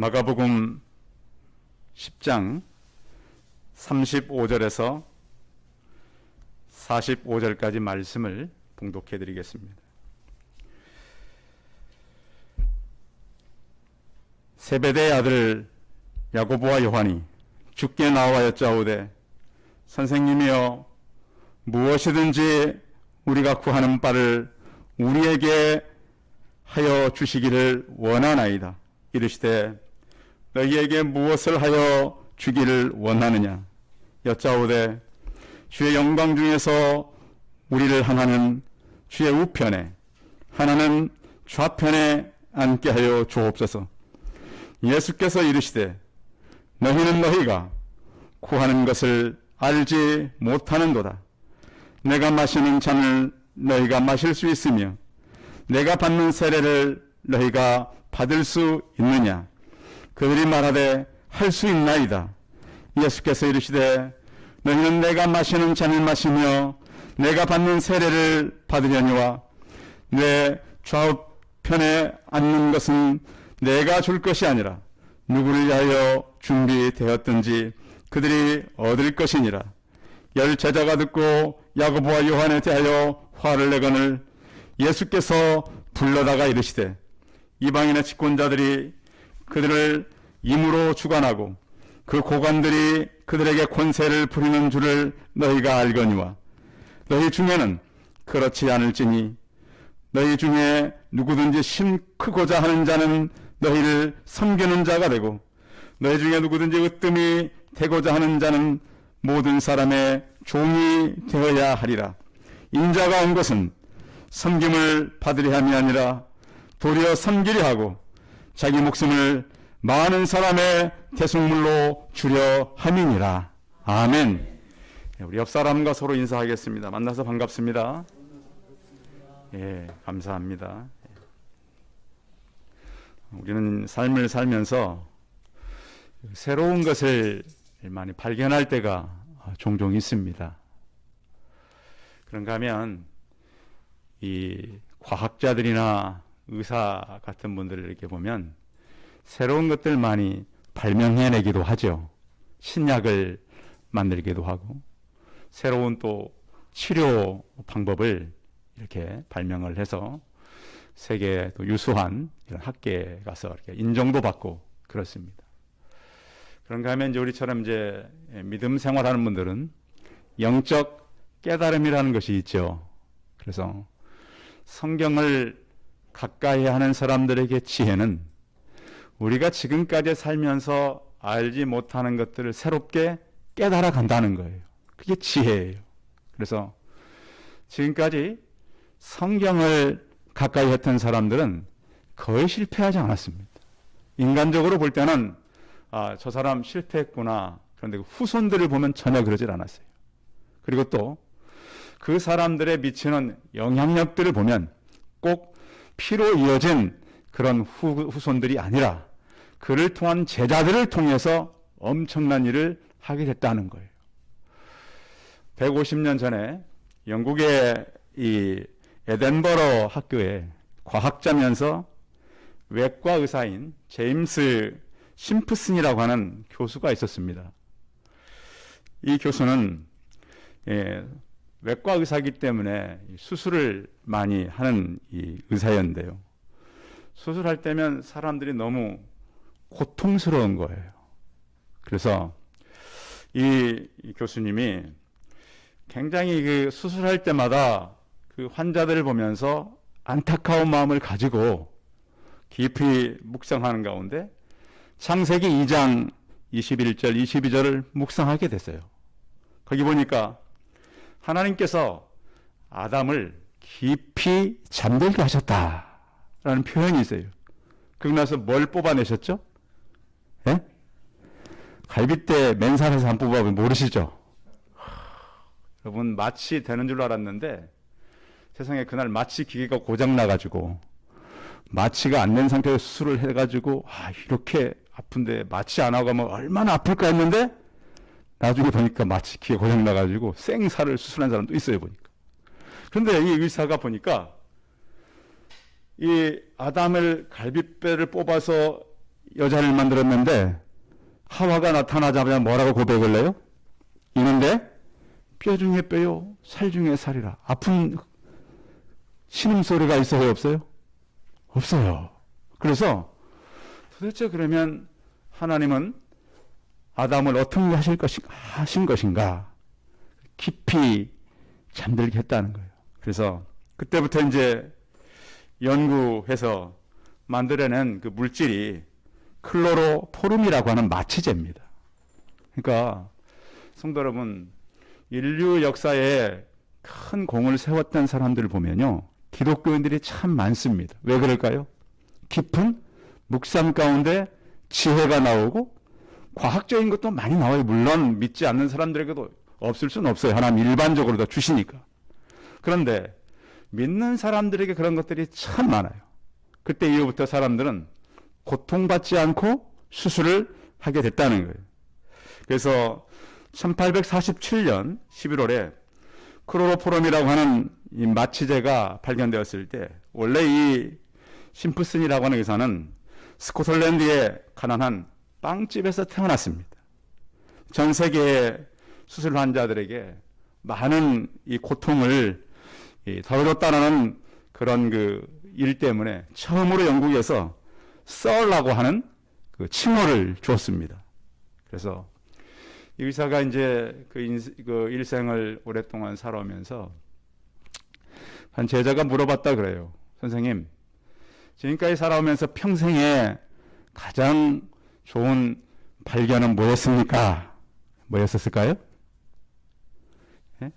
마가복음 10장 35절에서 45절까지 말씀을 봉독해 드리겠습니다. 세베대의 아들 야고보와 요한이 주께 나와 여짜오되 선생님이여 무엇이든지 우리가 구하는 바를 우리에게 하여 주시기를 원하나이다. 이르시되 너희에게 무엇을 하여 주기를 원하느냐 여짜오되 주의 영광 중에서 우리를 하나는 주의 우편에 하나는 좌편에 앉게 하여 주옵소서. 예수께서 이르시되 너희는 너희가 구하는 것을 알지 못하는도다. 내가 마시는 잔을 너희가 마실 수 있으며 내가 받는 세례를 너희가 받을 수 있느냐. 그들이 말하되 할 수 있나이다. 예수께서 이르시되 너희는 내가 마시는 잔을 마시며 내가 받는 세례를 받으려니와 내 좌우편에 앉는 것은 내가 줄 것이 아니라 누구를 위하여 준비되었든지 그들이 얻을 것이니라. 열 제자가 듣고 야고보와 요한에 대하여 화를 내거늘 예수께서 불러다가 이르시되 이방인의 집권자들이 그들을 임으로 주관하고 그 고관들이 그들에게 권세를 부리는 줄을 너희가 알거니와 너희 중에는 그렇지 않을지니 너희 중에 누구든지 심 크고자 하는 자는 너희를 섬기는 자가 되고 너희 중에 누구든지 으뜸이 되고자 하는 자는 모든 사람의 종이 되어야 하리라. 인자가 온 것은 섬김을 받으려 함이 아니라 도리어 섬기려 하고 자기 목숨을 많은 사람의 대속물로 주려 함이니라. 아멘. 우리 옆 사람과 서로 인사하겠습니다. 만나서 반갑습니다. 예, 감사합니다. 우리는 삶을 살면서 새로운 것을 많이 발견할 때가 종종 있습니다. 그런가 하면 이 과학자들이나 의사 같은 분들을 이렇게 보면 새로운 것들 많이 발명해내기도 하죠. 신약을 만들기도 하고 새로운 또 치료 방법을 이렇게 발명을 해서 세계 또 유수한 이런 학계에 가서 이렇게 인정도 받고 그렇습니다. 그런가 하면 이제 우리처럼 이제 믿음 생활하는 분들은 영적 깨달음이라는 것이 있죠. 그래서 성경을 가까이 하는 사람들에게 지혜는 우리가 지금까지 살면서 알지 못하는 것들을 새롭게 깨달아 간다는 거예요. 그게 지혜예요. 그래서 지금까지 성경을 가까이 했던 사람들은 거의 실패하지 않았습니다. 인간적으로 볼 때는 저 사람 실패했구나. 그런데 후손들을 보면 전혀 그러질 않았어요. 그리고 또 그 사람들의 미치는 영향력들을 보면 꼭 피로 이어진 그런 후손들이 아니라 그를 통한 제자들을 통해서 엄청난 일을 하게 됐다는 거예요. 150년 전에 영국의 이 에덴버러 학교에 과학자면서 외과 의사인 제임스 심프슨이라고 하는 교수가 있었습니다. 이 교수는 외과 의사이기 때문에 수술을 많이 하는 이 의사였는데요. 수술할 때면 사람들이 너무 고통스러운 거예요. 그래서 이 교수님이 굉장히 그 수술할 때마다 그 환자들을 보면서 안타까운 마음을 가지고 깊이 묵상하는 가운데 창세기 2장 21절, 22절을 묵상하게 됐어요. 거기 보니까 하나님께서 아담을 깊이 잠들게 하셨다라는 표현이 있어요. 그러고 나서 뭘 뽑아내셨죠? 예? 갈빗대 맨살에서 안 뽑아보면 모르시죠? 여러분 마취 되는 줄 알았는데 세상에 그날 마취 기계가 고장나가지고 마취가 안 된 상태에서 수술을 해가지고 이렇게 아픈데 마취 안 하고 하면 얼마나 아플까 했는데 나중에 보니까 마취 기계 고장나가지고 생살을 수술한 사람도 있어요. 보니까. 그런데 이 의사가 보니까 이 아담을 갈빗배를 뽑아서 여자를 만들었는데 하와가 나타나자마자 뭐라고 고백을 해요? 이는데 뼈 중에 뼈요 살 중에 살이라. 아픈 신음소리가 있어요, 없어요? 없어요. 그래서 도대체 그러면 하나님은 아담을 어떻게 하신 것인가? 깊이 잠들게 했다는 거예요. 그래서 그때부터 이제 연구해서 만들어낸 그 물질이 클로로포름이라고 하는 마취제입니다. 그러니까 성도 여러분, 인류 역사에 큰 공을 세웠던 사람들을 보면요, 기독교인들이 참 많습니다. 왜 그럴까요? 깊은 묵상 가운데 지혜가 나오고 과학적인 것도 많이 나와요. 물론 믿지 않는 사람들에게도 없을 수는 없어요. 하나님 일반적으로 다 주시니까. 그런데 믿는 사람들에게 그런 것들이 참 많아요. 그때 이후부터 사람들은 고통받지 않고 수술을 하게 됐다는 거예요. 그래서 1847년 11월에 클로로포름이라고 하는 이 마취제가 발견되었을 때, 원래 이 심프슨이라고 하는 의사는 스코틀랜드의 가난한 빵집에서 태어났습니다. 전 세계의 수술 환자들에게 많은 이 고통을 덜어줬다는 그런 그 일 때문에 처음으로 영국에서 썰라고 하는 그 칭호를 주었습니다. 그래서 이 의사가 이제 그 일생을 오랫동안 살아오면서 한 제자가 물어봤다 그래요. 선생님, 지금까지 살아오면서 평생에 가장 좋은 발견은 뭐였습니까? 뭐였었을까요? 네?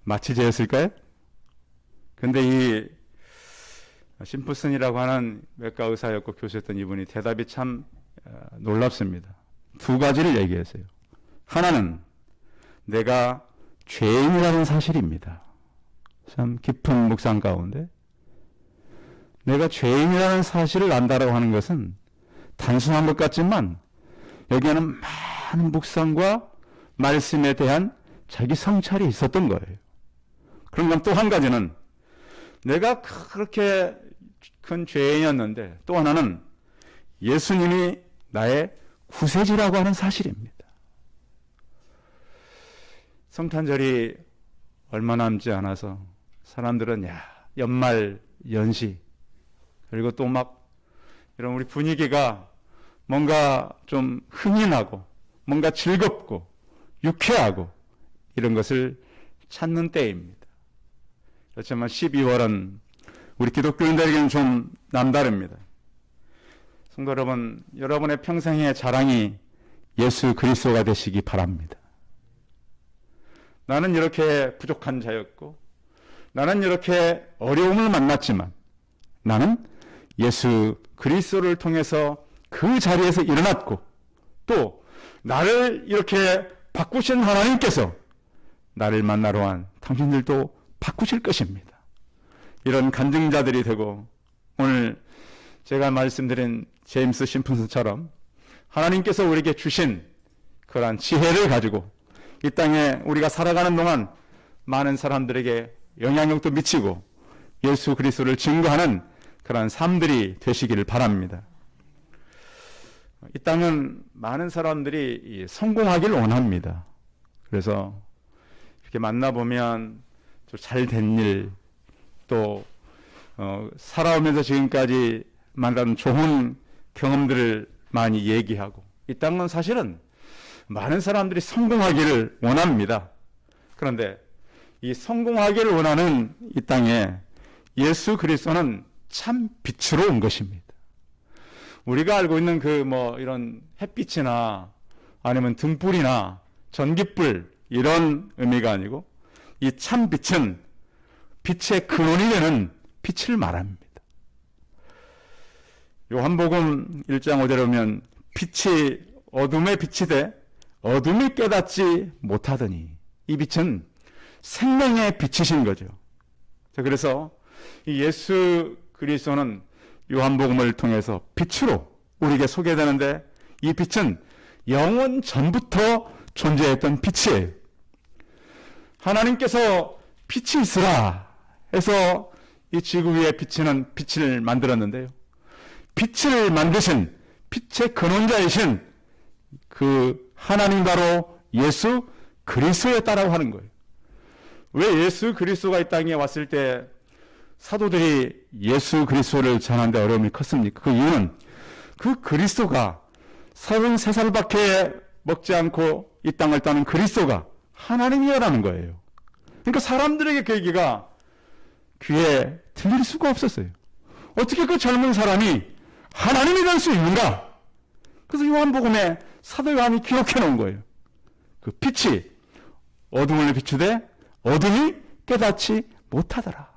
마취제였을까요? 근데 이 심프슨이라고 하는 외과 의사였고 교수였던 이분이 대답이 참 놀랍습니다. 두 가지를 얘기했어요. 하나는 내가 죄인이라는 사실입니다. 참 깊은 묵상 가운데 내가 죄인이라는 사실을 안다라고 하는 것은 단순한 것 같지만 여기에는 많은 묵상과 말씀에 대한 자기 성찰이 있었던 거예요. 그런 건 또 한 가지는 내가 그렇게 큰 죄인이었는데 또 하나는 예수님이 나의 구세주라고 하는 사실입니다. 성탄절이 얼마 남지 않아서 사람들은 연말 연시 그리고 또 막 이런 우리 분위기가 뭔가 좀 흥이 나고 뭔가 즐겁고 유쾌하고 이런 것을 찾는 때입니다. 그렇지만 12월은 우리 기독교인들에게는 좀 남다릅니다. 성도 여러분, 여러분의 평생의 자랑이 예수 그리스도가 되시기 바랍니다. 나는 이렇게 부족한 자였고 나는 이렇게 어려움을 만났지만 나는 예수 그리스도를 통해서 그 자리에서 일어났고 또 나를 이렇게 바꾸신 하나님께서 나를 만나러 온 당신들도 바꾸실 것입니다. 이런 간증자들이 되고 오늘 제가 말씀드린 제임스 심프슨처럼 하나님께서 우리에게 주신 그러한 지혜를 가지고 이 땅에 우리가 살아가는 동안 많은 사람들에게 영향력도 미치고 예수 그리스도를 증거하는 그러한 삶들이 되시기를 바랍니다. 이 땅은 많은 사람들이 성공하기를 원합니다. 그래서 이렇게 만나보면 잘 된 일, 또 살아오면서 지금까지 만난 좋은 경험들을 많이 얘기하고 이 땅은 사실은 많은 사람들이 성공하기를 원합니다. 그런데 이 성공하기를 원하는 이 땅에 예수 그리스도는 참 빛으로 온 것입니다. 우리가 알고 있는 이런 햇빛이나 아니면 등불이나 전깃불 이런 의미가 아니고 이 참 빛은 빛의 근원이 되는 빛을 말합니다. 요한복음 1장 5절에 보면 빛이 어둠에 빛이 돼 어둠이 깨닫지 못하더니 이 빛은 생명의 빛이신 거죠. 그래서 이 예수 그리스도는 요한복음을 통해서 빛으로 우리에게 소개되는데 이 빛은 영원 전부터 존재했던 빛이에요. 하나님께서 빛이 있으라 해서 이 지구 위에 비치는 빛을 만들었는데요. 빛을 만드신 빛의 근원자이신 그 하나님 바로 예수 그리스도에 따라고 하는 거예요. 왜 예수 그리스도가 이 땅에 왔을 때 사도들이 예수 그리스도를 전하는데 어려움이 컸습니까? 그 이유는 그 그리스도가 33살밖에 먹지 않고 이 땅을 떠는 그리스도가 하나님이라는 거예요. 그러니까 사람들에게 그 얘기가 귀에 들릴 수가 없었어요. 어떻게 그 젊은 사람이 하나님이 될 수 있는가? 그래서 요한복음에 사도 요한이 기록해 놓은 거예요. 그 빛이 어둠을 비추되 어둠이 깨닫지 못하더라.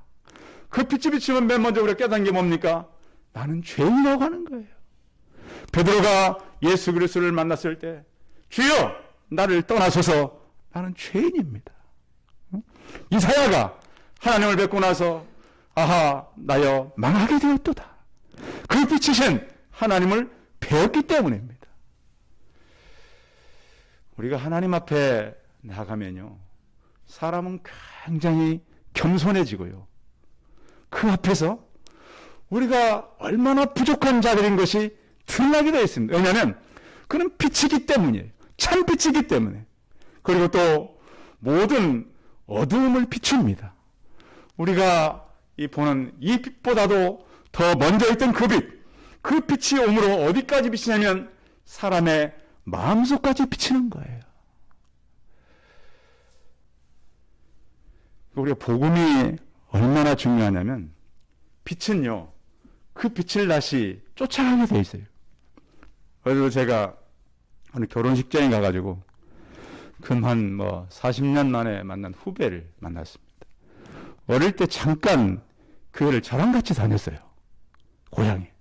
그 빛이 비치면 맨 먼저 우리가 깨닫는 게 뭡니까? 나는 죄인이라고 하는 거예요. 베드로가 예수 그리스도를 만났을 때 주여 나를 떠나소서 나는 죄인입니다. 이사야가 하나님을 뵙고 나서 아하 나여 망하게 되었도다. 그 빛이신 하나님을 배웠기 때문입니다. 우리가 하나님 앞에 나가면요 사람은 굉장히 겸손해지고요 그 앞에서 우리가 얼마나 부족한 자들인 것이 드러나게 되어 있습니다. 왜냐하면 그는 빛이기 때문이에요. 참 빛이기 때문에. 그리고 또 모든 어두움을 비춥니다. 우리가 보는 이 빛보다도 더 먼저 있던 그 빛, 그 빛이 오므로 어디까지 비치냐면 사람의 마음속까지 비치는 거예요. 우리가 복음이 얼마나 중요하냐면 빛은요 그 빛을 다시 쫓아가게 돼 있어요. 그래서 제가 어느 결혼식장에 가가지고 한 40년 만에 만난 후배를 만났습니다. 어릴 때 잠깐 교회를 저랑 같이 다녔어요. 고향에.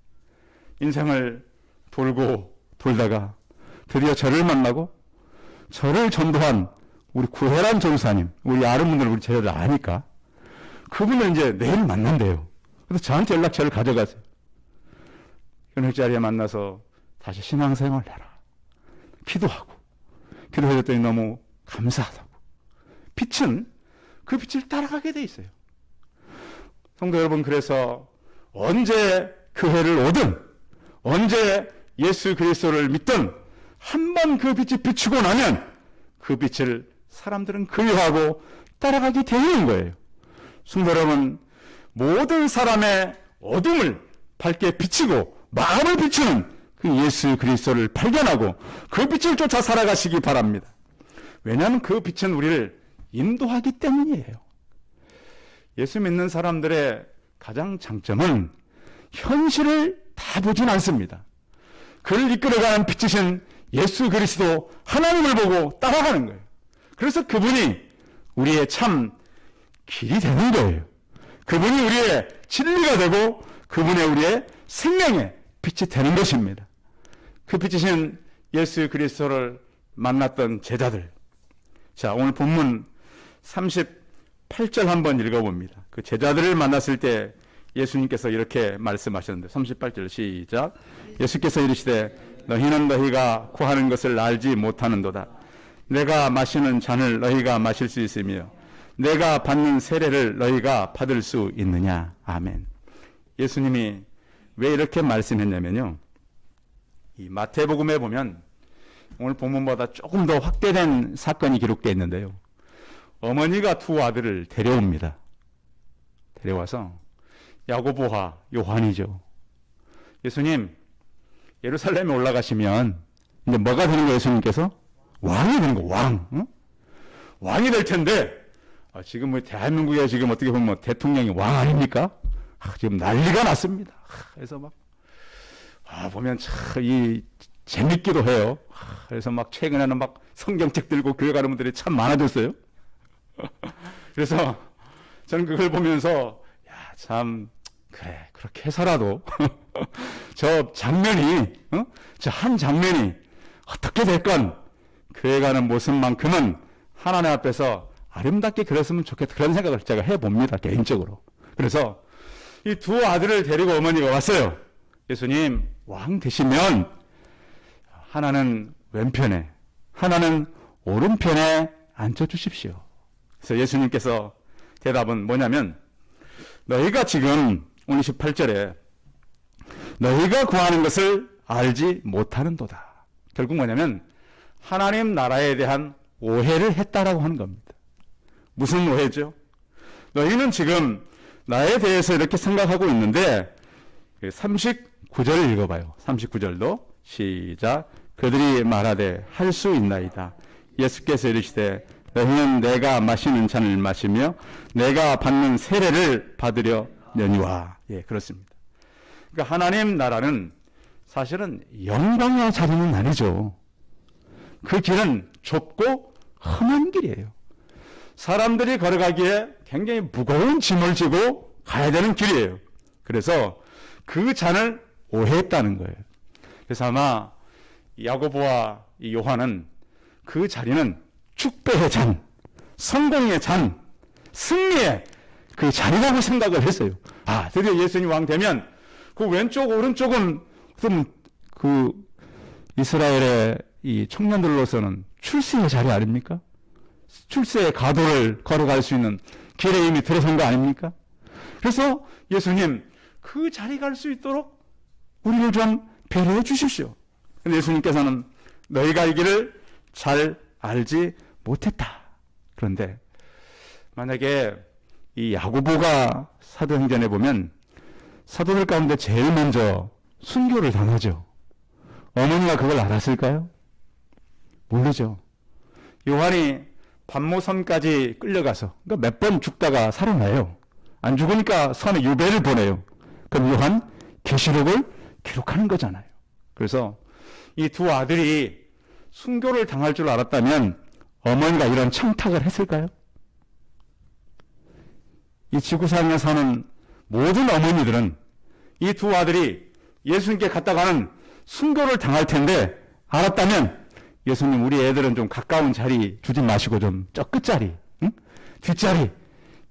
인생을 돌고 돌다가 드디어 저를 만나고 저를 전도한 우리 구혜란 전사님, 우리 아는 분들 우리 제자들 아니까 그분을 이제 내일 만난대요. 그래서 저한테 연락처를 가져가세요. 결혼식 자리에 만나서 다시 신앙생활을 해라. 기도하고 기도해줬더니 너무 감사하다고. 빛은 그 빛을 따라가게 돼 있어요. 성도 여러분, 그래서 언제 교회를 오든 언제 예수 그리스도를 믿든 한 번 그 빛이 비추고 나면 그 빛을 사람들은 그리워하고 따라가게 되는 거예요. 성도 여러분, 모든 사람의 어둠을 밝게 비치고 마음을 비추는 그 예수 그리스도를 발견하고 그 빛을 쫓아 살아가시기 바랍니다. 왜냐하면 그 빛은 우리를 인도하기 때문이에요. 예수 믿는 사람들의 가장 장점은 현실을 다 보진 않습니다. 그를 이끌어가는 빛이신 예수 그리스도 하나님을 보고 따라가는 거예요. 그래서 그분이 우리의 참 길이 되는 거예요. 그분이 우리의 진리가 되고 그분의 우리의 생명의 빛이 되는 것입니다. 그 빛이신 예수 그리스도를 만났던 제자들. 자, 오늘 본문 38절 한번 읽어봅니다. 그 제자들을 만났을 때 예수님께서 이렇게 말씀하셨는데 38절 시작. 예수께서 이르시되 너희는 너희가 구하는 것을 알지 못하는도다. 내가 마시는 잔을 너희가 마실 수 있으며 내가 받는 세례를 너희가 받을 수 있느냐. 아멘. 예수님이 왜 이렇게 말씀했냐면요, 이 마태복음에 보면 오늘 본문보다 조금 더 확대된 사건이 기록되어 있는데요, 어머니가 두 아들을 데려옵니다. 데려와서 야고보와 요한이죠. 예수님, 예루살렘에 올라가시면 이제 뭐가 되는 거예요? 예수님께서 왕이 되는 거, 왕. 응? 왕이 될 텐데 지금 대한민국에 지금 어떻게 보면 대통령이 왕 아닙니까? 지금 난리가 났습니다. 그래서 막 보면 참 재밌기도 해요. 그래서 막 최근에는 막 성경책 들고 교회 가는 분들이 참 많아졌어요. 그래서 저는 그걸 보면서 참 그래, 그렇게 해서라도 저 장면이 저 한 장면이 어떻게 됐건 교회 가는 모습만큼은 하나님 앞에서 아름답게 그렸으면 좋겠다, 그런 생각을 제가 해봅니다, 개인적으로. 그래서 이 두 아들을 데리고 어머니가 왔어요. 예수님, 왕 되시면 하나는 왼편에 하나는 오른편에 앉혀주십시오. 그래서 예수님께서 대답은 뭐냐면, 너희가 지금 오늘 18절에 너희가 구하는 것을 알지 못하는도다. 결국 뭐냐면 하나님 나라에 대한 오해를 했다라고 하는 겁니다. 무슨 오해죠? 너희는 지금 나에 대해서 이렇게 생각하고 있는데 39절 읽어봐요. 39절도 시작. 그들이 말하되 할 수 있나이다. 예수께서 이르시되 너희는 내가 마시는 잔을 마시며 내가 받는 세례를 받으려느니와. 예, 그렇습니다. 그러니까 하나님 나라는 사실은 영광의 자리는 아니죠. 그 길은 좁고 험한 길이에요. 사람들이 걸어가기에 굉장히 무거운 짐을 지고 가야 되는 길이에요. 그래서 그 잔을 오해했다는 거예요. 그래서 아마 야고보와 요한은 그 자리는 축배의 잔, 성공의 잔, 승리의 그 잔이라고 생각을 했어요. 아, 드디어 예수님 왕 되면 그 왼쪽 오른쪽은 그 이스라엘의 이 청년들로서는 출세의 자리 아닙니까? 출세의 가도를 걸어갈 수 있는 길에 이미 들어선 거 아닙니까? 그래서 예수님 그 자리 갈 수 있도록 우리를 좀 배려해 주십시오. 근데 예수님께서는 너희가 이 길을 잘 알지 못했다. 그런데 만약에 이 야고보가 사도행전에 보면 사도들 가운데 제일 먼저 순교를 당하죠. 어머니가 그걸 알았을까요? 모르죠. 요한이 반모섬까지 끌려가서 그러니까 몇 번 죽다가 살아나요. 안 죽으니까 섬에 유배를 보내요. 그럼 요한 계시록을 기록하는 거잖아요. 그래서 이 두 아들이 순교를 당할 줄 알았다면 어머니가 이런 청탁을 했을까요? 이 지구상에 사는 모든 어머니들은 이 두 아들이 예수님께 갔다가는 순교를 당할 텐데 알았다면 예수님 우리 애들은 좀 가까운 자리 주지 마시고 좀 저 끝자리, 응? 뒷자리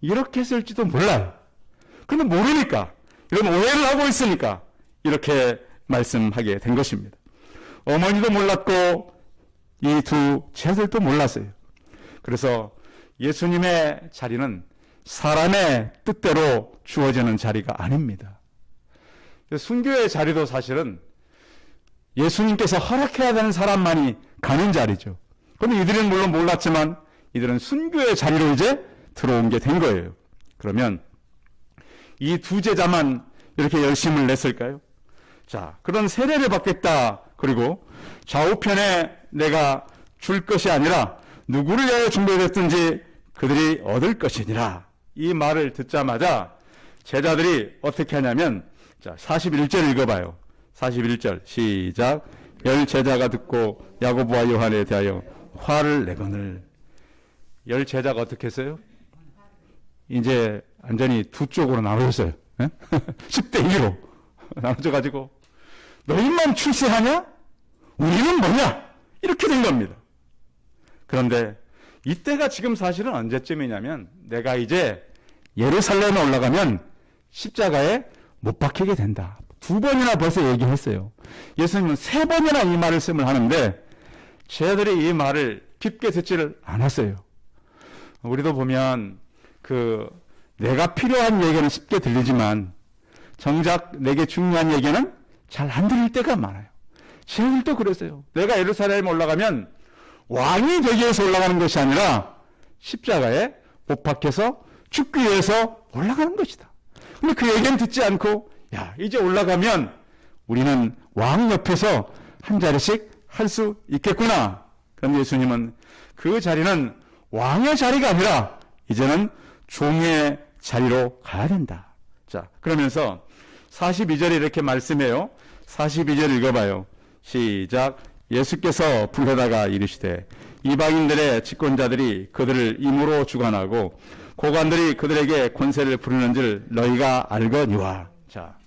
이렇게 했을지도 몰라요. 그런데 모르니까 이런 오해를 하고 있으니까 이렇게 말씀하게 된 것입니다. 어머니도 몰랐고 이 두 제자들도 몰랐어요. 그래서 예수님의 자리는 사람의 뜻대로 주어지는 자리가 아닙니다. 순교의 자리도 사실은 예수님께서 허락해야 되는 사람만이 가는 자리죠. 그런데 이들은 물론 몰랐지만 이들은 순교의 자리로 이제 들어온 게 된 거예요. 그러면 이 두 제자만 이렇게 열심을 냈을까요? 자, 그런 세례를 받겠다. 그리고 좌우편에 내가 줄 것이 아니라 누구를 위하여 준비됐든지 그들이 얻을 것이니라. 이 말을 듣자마자 제자들이 어떻게 하냐면 자, 41절 읽어봐요. 41절 시작. 열 제자가 듣고 야고보와 요한에 대하여 화를 내거늘. 열 제자가 어떻게 했어요? 이제 완전히 두 쪽으로 나눠졌어요. 10대 1로 나눠져가지고 너희만 출세하냐? 우리는 뭐냐? 이렇게 된 겁니다. 그런데 이때가 지금 사실은 언제쯤이냐면 내가 이제 예루살렘에 올라가면 십자가에 못 박히게 된다. 2번이나 벌써 얘기했어요. 예수님은 3번이나 이 말씀을 하는데 제자들이 이 말을 깊게 듣지를 않았어요. 우리도 보면 내가 필요한 얘기는 쉽게 들리지만 정작 내게 중요한 얘기는 잘 안 들릴 때가 많아요. 제자들도 그랬어요. 내가 예루살렘에 올라가면 왕이 되기 위해서 올라가는 것이 아니라 십자가에 못 박혀서 죽기 위해서 올라가는 것이다. 근데 그 얘기는 듣지 않고 야, 이제 올라가면 우리는 왕 옆에서 한 자리씩 할 수 있겠구나. 그런데 예수님은 그 자리는 왕의 자리가 아니라 이제는 종의 자리로 가야 된다. 자, 그러면서 42절에 이렇게 말씀해요. 42절 읽어봐요. 시작. 예수께서 불러다가 이르시되 이방인들의 집권자들이 그들을 임으로 주관하고 고관들이 그들에게 권세를 부르는 줄 너희가 알거니와. 자,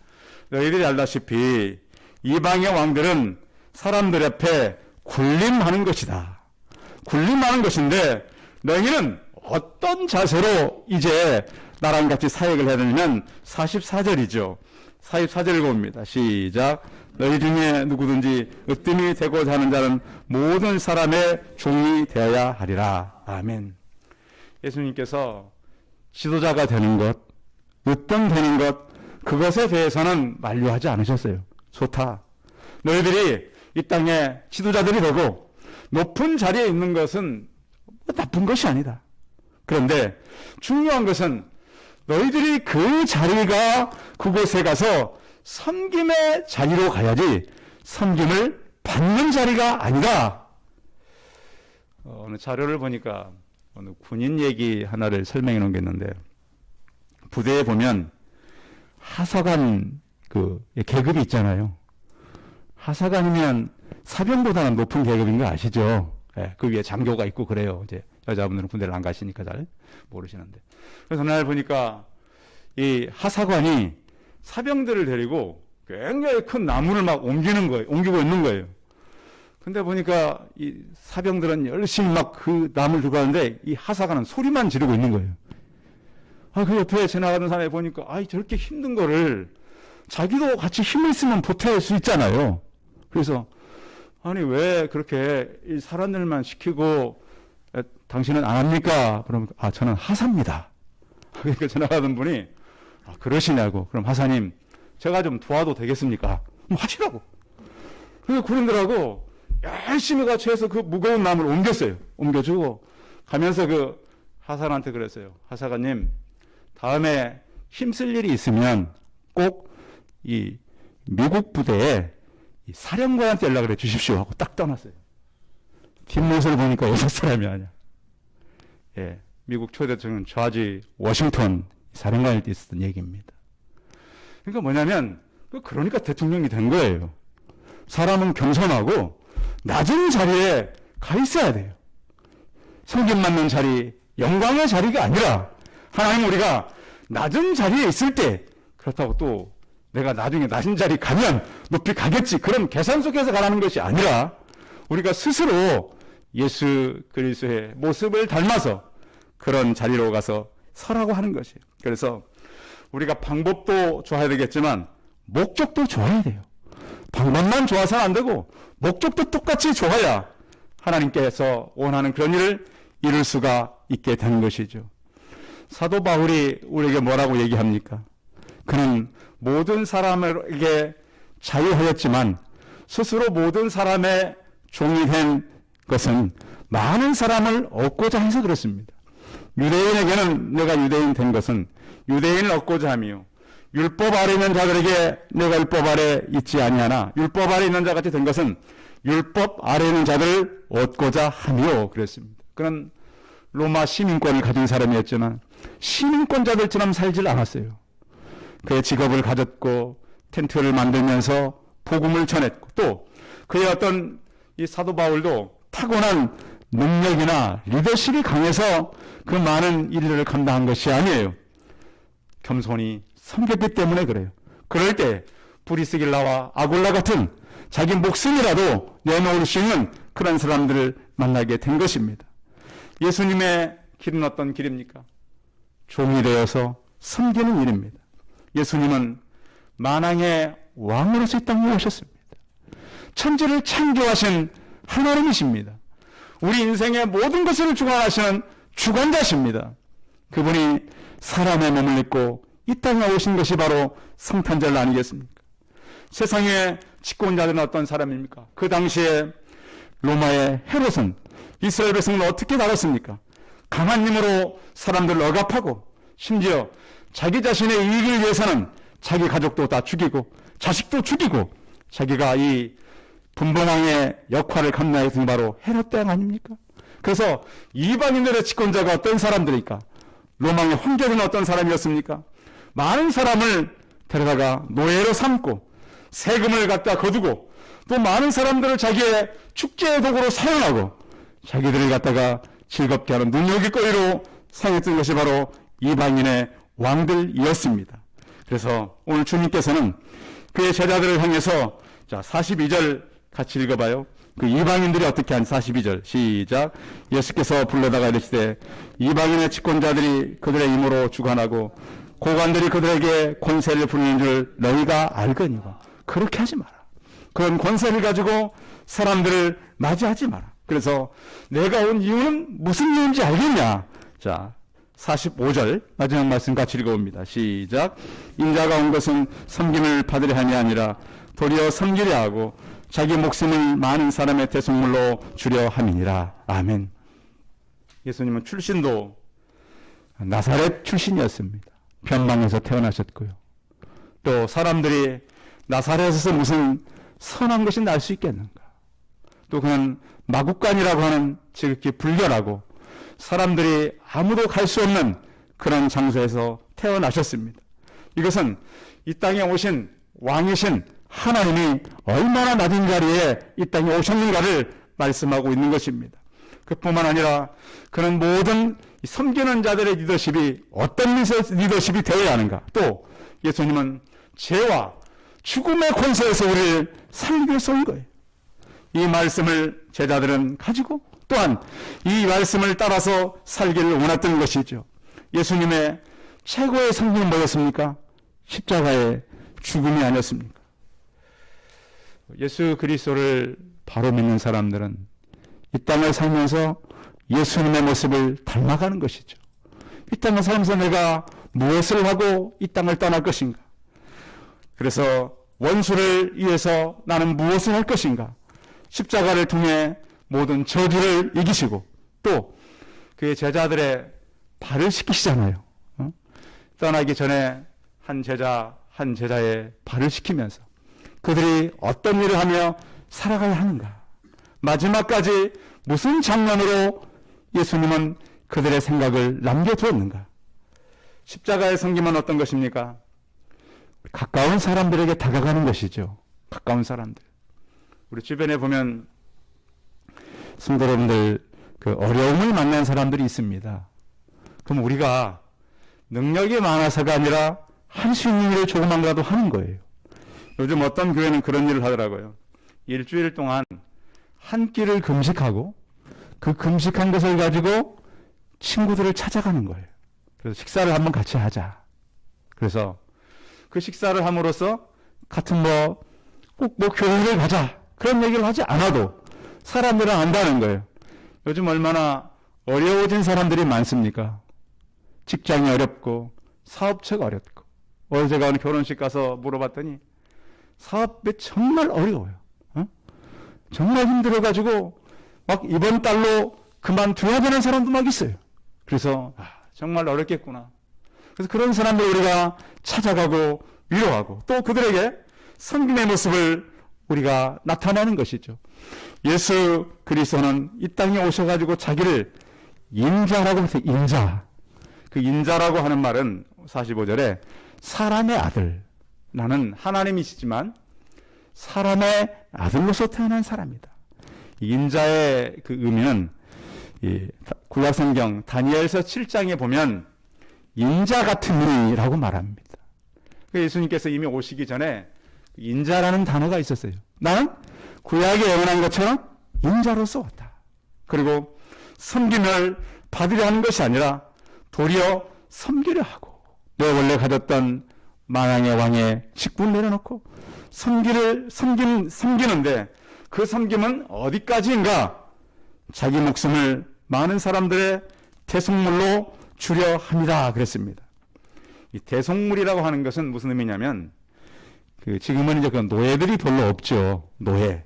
너희들이 알다시피 이방의 왕들은 사람들 앞에 군림하는 것이다. 군림하는 것인데 너희는 어떤 자세로 이제 나랑 같이 사역을 해야 되냐면 44절이죠. 44절 읽어봅니다. 시작. 너희 중에 누구든지 으뜸이 되고자 하는 자는 모든 사람의 종이 되어야 하리라. 아멘. 예수님께서 지도자가 되는 것, 으뜸 되는 것, 그것에 대해서는 만류하지 않으셨어요. 좋다. 너희들이 이 땅의 지도자들이 되고 높은 자리에 있는 것은 나쁜 것이 아니다. 그런데 중요한 것은 너희들이 그 자리가 그곳에 가서 섬김의 자리로 가야지 섬김을 받는 자리가 아니다. 어느 자료를 보니까 어느 군인 얘기 하나를 설명해 놓은 게 있는데, 부대에 보면 하사관 그 계급이 있잖아요. 하사관이면 사병보다는 높은 계급인 거 아시죠? 예, 그 위에 장교가 있고 그래요. 이제 여자분들은 군대를 안 가시니까 잘 모르시는데. 그래서 날 보니까 이 하사관이 사병들을 데리고 굉장히 큰 나무를 막 옮기고 있는 거예요. 근데 보니까 이 사병들은 열심히 막 그 나무를 들고 가는데 이 하사관은 소리만 지르고 있는 거예요. 그 옆에 지나가는 사람이 보니까, 저렇게 힘든 거를 자기도 같이 힘을 쓰면 보탤 수 있잖아요. 그래서, 왜 그렇게 이 사람들만 시키고, 당신은 안 합니까? 그러면, 저는 하사입니다. 그러니까 지나가던 분이, 그러시냐고. 그럼 하사님, 제가 좀 도와도 되겠습니까? 하시라고. 그래서 군인들하고 열심히 같이 해서 그 무거운 나무를 옮겼어요. 옮겨주고, 가면서 그 하사관한테 그랬어요. 하사관님, 다음에 힘쓸 일이 있으면 꼭 이 미국 부대에 이 사령관한테 연락을 해 주십시오 하고 딱 떠났어요. 뒷모습을 보니까 여섯 사람이 아니야. 예, 미국 초대통령 조지 워싱턴 사령관일 때 있었던 얘기입니다. 그러니까 뭐냐면, 그러니까 대통령이 된 거예요. 사람은 겸손하고 낮은 자리에 가 있어야 돼요. 섬김받는 자리, 영광의 자리가 아니라, 하나님 우리가 낮은 자리에 있을 때, 그렇다고 또 내가 나중에 낮은 자리 가면 높이 가겠지, 그런 계산 속에서 가라는 것이 아니라 우리가 스스로 예수 그리스도의 모습을 닮아서 그런 자리로 가서 서라고 하는 것이에요. 그래서 우리가 방법도 좋아야 되겠지만 목적도 좋아야 돼요. 방법만 좋아서는 안 되고 목적도 똑같이 좋아야 하나님께서 원하는 그런 일을 이룰 수가 있게 되는 것이죠. 사도 바울이 우리에게 뭐라고 얘기합니까? 그는 모든 사람에게 자유하였지만 스스로 모든 사람의 종이 된 것은 많은 사람을 얻고자 해서 그렇습니다. 유대인에게는 내가 유대인 된 것은 유대인을 얻고자 하며, 율법 아래 있는 자들에게 내가 율법 아래 있지 아니하나 율법 아래 있는 자 같이 된 것은 율법 아래 있는 자들을 얻고자 하며 그랬습니다. 그는 로마 시민권을 가진 사람이었지만 시민권자들처럼 살질 않았어요. 그의 직업을 가졌고 텐트를 만들면서 복음을 전했고, 또 그의 어떤 이 사도 바울도 타고난 능력이나 리더십이 강해서 그 많은 일들을 감당한 것이 아니에요. 겸손히 섬겼기 때문에 그래요. 그럴 때 브리스길라와 아굴라 같은 자기 목숨이라도 내놓을 수 있는 그런 사람들을 만나게 된 것입니다. 예수님의 길은 어떤 길입니까? 종이 되어서 섬기는 일입니다. 예수님은 만왕의 왕으로서 이 땅에 오셨습니다. 천지를 창조하신 하나님이십니다. 우리 인생의 모든 것을 주관하시는 주관자십니다. 그분이 사람의 몸을 입고 이 땅에 오신 것이 바로 성탄절 아니겠습니까? 세상의 집권자들은 어떤 사람입니까? 그 당시에 로마의 헤롯은 이스라엘 백성을 어떻게 다뤘습니까? 강한 힘으로 사람들을 억압하고, 심지어 자기 자신의 이익을 위해서는 자기 가족도 다 죽이고 자식도 죽이고 자기가 이 분봉왕의 역할을 감당했던 바로 헤롯 대왕 아닙니까? 그래서 이방인들의 집권자가 어떤 사람들입니까? 로마의 황제는 어떤 사람이었습니까? 많은 사람을 데려다가 노예로 삼고 세금을 갖다 거두고 또 많은 사람들을 자기의 축제의 도구로 사용하고 자기들을 갖다가 즐겁게 하는 눈요깃거리로 사용했던 것이 바로 이방인의 왕들이었습니다. 그래서 오늘 주님께서는 그의 제자들을 향해서, 자, 42절 같이 읽어봐요. 그 이방인들이 어떻게 한 42절 시작. 예수께서 불러다가 이르시되 이방인의 집권자들이 그들의 힘으로 주관하고 고관들이 그들에게 권세를 부리는 줄 너희가 알거니와. 그렇게 하지 마라. 그런 권세를 가지고 사람들을 맞이하지 마라. 그래서 내가 온 이유는 무슨 이유인지 알겠냐? 자, 45절 마지막 말씀 같이 읽어봅니다. 시작. 인자가 온 것은 섬김을 받으려 함이 아니라 도리어 섬기려 하고 자기 목숨을 많은 사람의 대속물로 주려 함이니라. 아멘. 예수님은 출신도 나사렛 출신이었습니다. 변방에서 태어나셨고요. 또 사람들이 나사렛에서 무슨 선한 것이 날 수 있겠는가. 또 그는 마국간이라고 하는 지극히 불결하고 사람들이 아무도 갈 수 없는 그런 장소에서 태어나셨습니다. 이것은 이 땅에 오신 왕이신 하나님이 얼마나 낮은 자리에 이 땅에 오셨는가를 말씀하고 있는 것입니다. 그뿐만 아니라 그는 모든 섬기는 자들의 리더십이 어떤 리더십이 되어야 하는가. 또 예수님은 죄와 죽음의 권세에서 우리를 살리기 위해서 온 거예요. 이 말씀을 제자들은 가지고 또한 이 말씀을 따라서 살기를 원했던 것이죠. 예수님의 최고의 성공은 뭐였습니까? 십자가의 죽음이 아니었습니까? 예수 그리스도를 바로 믿는 사람들은 이 땅을 살면서 예수님의 모습을 닮아가는 것이죠. 이 땅을 살면서 내가 무엇을 하고 이 땅을 떠날 것인가? 그래서 원수를 위해서 나는 무엇을 할 것인가? 십자가를 통해 모든 저주를 이기시고 또 그의 제자들의 발을 씻기시잖아요. 떠나기 전에 한 제자의 발을 씻기면서 그들이 어떤 일을 하며 살아가야 하는가? 마지막까지 무슨 장면으로 예수님은 그들의 생각을 남겨두었는가? 십자가의 섬김은 어떤 것입니까? 가까운 사람들에게 다가가는 것이죠. 가까운 사람들. 우리 주변에 보면 성도 여러분들 그 어려움을 만난 사람들이 있습니다. 그럼 우리가 능력이 많아서가 아니라 할 수 있는 일을 조금만이라도 하는 거예요. 요즘 어떤 교회는 그런 일을 하더라고요. 일주일 동안 한 끼를 금식하고 그 금식한 것을 가지고 친구들을 찾아가는 거예요. 그래서 식사를 한번 같이 하자. 그래서 그 식사를 함으로써 같은 꼭 교회를 가자. 그런 얘기를 하지 않아도 사람들은 안다는 거예요. 요즘 얼마나 어려워진 사람들이 많습니까? 직장이 어렵고 사업체가 어렵고 어제 제가 오늘 결혼식 가서 물어봤더니 사업이 정말 어려워요. 정말 힘들어가지고 막 이번 달로 그만둬야 되는 사람도 막 있어요. 그래서 정말 어렵겠구나. 그래서 그런 사람들 우리가 찾아가고 위로하고 또 그들에게 섬김의 모습을 우리가 나타내는 것이죠. 예수 그리스도는 이 땅에 오셔가지고 자기를 인자라고 해서 인자. 그 인자라고 하는 말은 45절에 사람의 아들. 나는 하나님이시지만 사람의 아들로서 태어난 사람이다. 인자의 그 의미는 구약성경 다니엘서 7장에 보면 인자 같은 이라고 말합니다. 예수님께서 이미 오시기 전에 인자라는 단어가 있었어요. 나는 구약에 예언한 것처럼 인자로서 왔다. 그리고 섬김을 받으려 하는 것이 아니라 도리어 섬기려 하고 내 원래 가졌던 만왕의 왕의 직분을 내려놓고 섬기는데 그 섬김은 어디까지인가? 자기 목숨을 많은 사람들의 대속물로 주려 합니다. 그랬습니다. 이 대속물이라고 하는 것은 무슨 의미냐면 지금은 이제 그 노예들이 별로 없죠. 노예.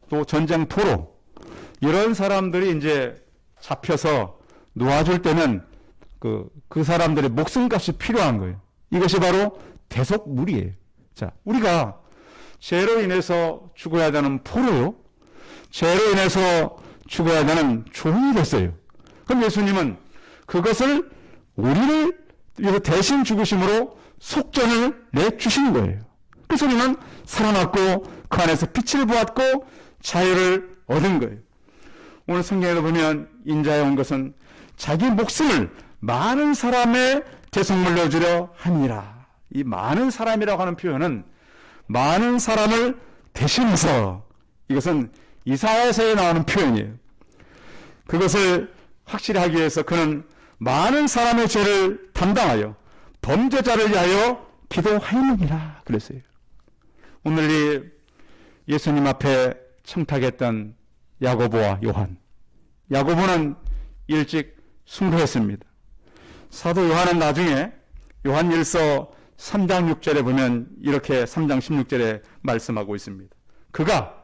또 전쟁 포로. 이런 사람들이 이제 잡혀서 놓아줄 때는 그 사람들의 목숨값이 필요한 거예요. 이것이 바로 대속물이에요. 자, 우리가 죄로 인해서 죽어야 되는 포로요. 죄로 인해서 죽어야 되는 종이 됐어요. 그럼 예수님은 그것을 우리를 대신 죽으심으로 속전을 내주신 거예요. 그래서 우리는 살아났고 그 안에서 빛을 보았고 자유를 얻은 거예요. 오늘 성경에도 보면 인자에 온 것은 자기 목숨을 많은 사람의 대속물로 주려 함이라. 이 많은 사람이라고 하는 표현은 많은 사람을 대신해서 이것은 이사야서에 나오는 표현이에요. 그것을 확실히 하기 위해서 그는 많은 사람의 죄를 담당하여 범죄자를 위하여 기도하였느니라 그랬어요. 오늘 이 예수님 앞에 청탁했던 야고보와 요한. 야고보는 일찍 순교했습니다. 사도 요한은 나중에 요한일서 3장 6절에 보면 이렇게 3장 16절에 말씀하고 있습니다. 그가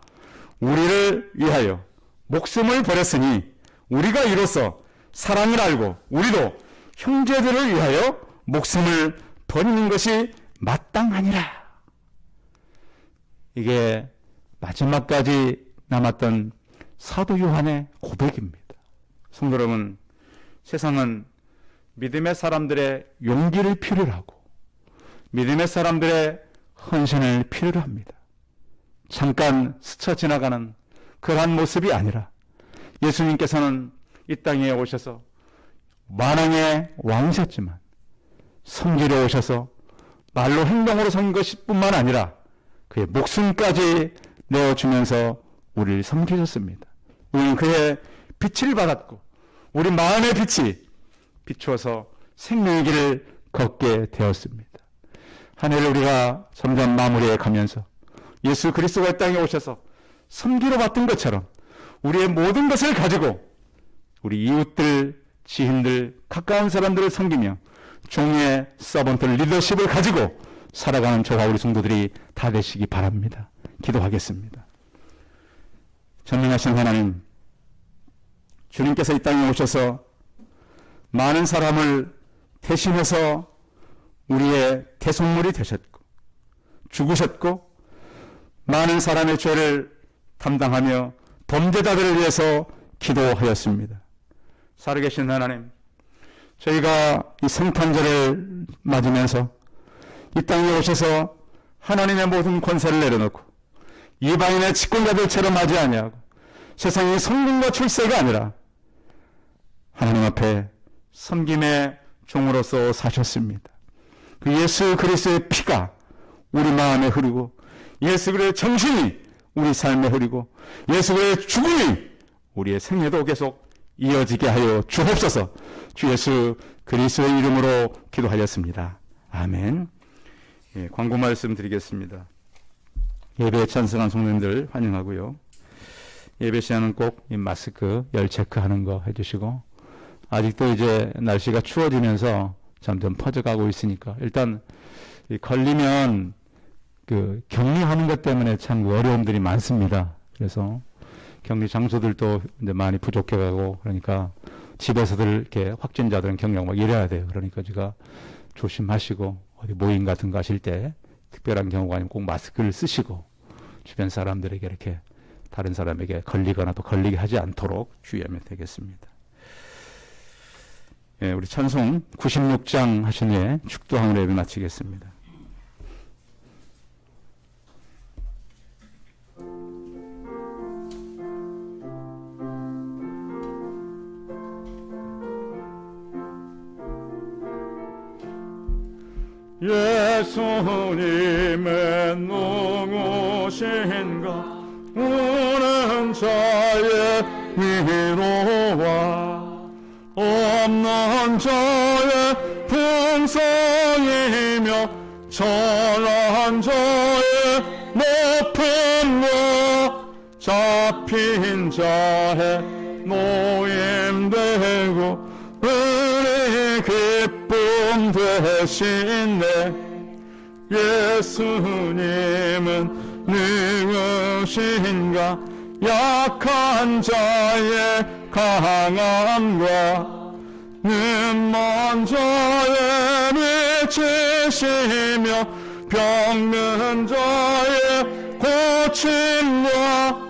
우리를 위하여 목숨을 버렸으니 우리가 이로써 사랑을 알고 우리도 형제들을 위하여 목숨을 버리는 것이 마땅하니라. 이게 마지막까지 남았던 사도 요한의 고백입니다. 성도 여러분, 세상은 믿음의 사람들의 용기를 필요로 하고 믿음의 사람들의 헌신을 필요로 합니다. 잠깐 스쳐 지나가는 그러한 모습이 아니라 예수님께서는 이 땅에 오셔서 만왕의 왕이셨지만 섬기러 오셔서 말로 행동으로 섬긴 것뿐만 아니라 그의 목숨까지 내어주면서 우리를 섬기셨습니다. 우리는 그의 빛을 받았고 우리 마음의 빛이 비추어서 생명의 길을 걷게 되었습니다. 한 해를 우리가 점점 마무리해 가면서 예수 그리스도가 이 땅에 오셔서 섬기러 왔던 것처럼 우리의 모든 것을 가지고 우리 이웃들, 지인들, 가까운 사람들을 섬기며 종의 서번트 리더십을 가지고 살아가는 저와 우리 성도들이 다 되시기 바랍니다. 기도하겠습니다. 전능하신 하나님, 주님께서 이 땅에 오셔서 많은 사람을 대신해서 우리의 대속물이 되셨고 죽으셨고 많은 사람의 죄를 담당하며 범죄자들을 위해서 기도하였습니다. 살아계신 하나님, 저희가 이 성탄절을 맞으면서 이 땅에 오셔서 하나님의 모든 권세를 내려놓고 이방인의 집권자들처럼 하지 아니하고 세상의 성공과 출세가 아니라 하나님 앞에 섬김의 종으로서 사셨습니다. 그 예수 그리스도의 피가 우리 마음에 흐르고 예수 그리스도의 정신이 우리 삶에 흐르고 예수 그리스도의 죽음이 우리의 생애도 계속 이어지게 하여 주옵소서. 주 예수 그리스도의 이름으로 기도하였습니다. 아멘. 예, 광고 말씀 드리겠습니다. 예배에 찬성한 성도님들 환영하고요. 예배 시간은 꼭 이 마스크 열 체크하는 거 해주시고, 아직도 이제 날씨가 추워지면서 점점 퍼져가고 있으니까 일단 걸리면 그 격리하는 것 때문에 참 어려움들이 많습니다. 그래서 격리 장소들도 이제 많이 부족해가고 그러니까 집에서들 이렇게 확진자들은 격리하고 막 이래야 돼요. 그러니까 제가 조심하시고 어디 모임 같은 거 하실 때 특별한 경우가 아니면 꼭 마스크를 쓰시고 주변 사람들에게 이렇게 다른 사람에게 걸리거나 또 걸리게 하지 않도록 주의하면 되겠습니다. 예, 우리 찬송 96장 하신 후에 축도항으로 예배 마치겠습니다. 예수님의 누구신가 우는 자의 위로와 없는 자의 풍성이며 천한 자의 높음과 잡힌 자의 노임되고 우리 기쁨 되시네. 예수님은 누구신가 약한 자의 강함과 눈먼 자의 미치시며 병든 자의 고침과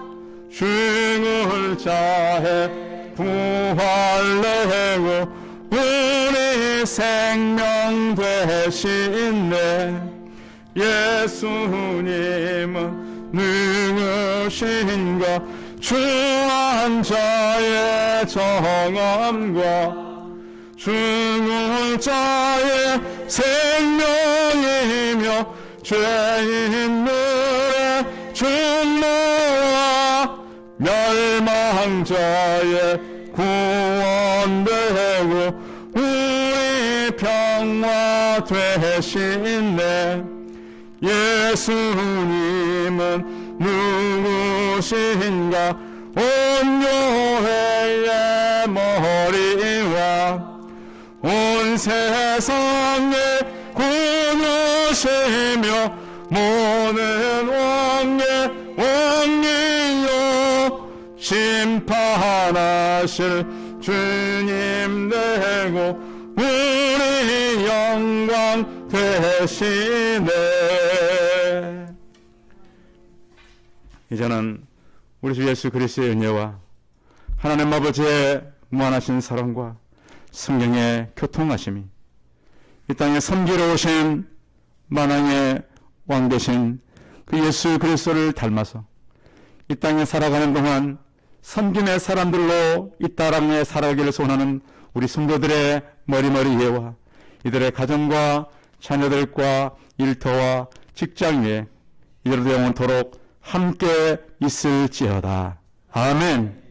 죽을 자의 부활내고 우리 생명 되시네. 예수님은 누구신가 주한 자의 정함과 죽을 자의 생명이며 죄인들의 중노와 멸망자의 구원되고 우리 평화 되시네. 예수님은 누구신가 온 교회의 머리와 온 세상의 구주시며 모든 왕의 왕이요 심판하실 주님 되고 우리 영광 되시네. 이제는 우리 주 예수 그리스도의 은혜와 하나님 아버지의 무한하신 사랑과 성령의 교통하심이 이 땅에 섬기러 오신 만왕의 왕 되신 그 예수 그리스도를 닮아서 이 땅에 살아가는 동안 섬김의 사람들로 이 땅에 살아가기를 소원하는 우리 성도들의 머리머리 예와 이들의 가정과 자녀들과 일터와 직장에 이들도 영원토록 함께 있을지어다. 아멘.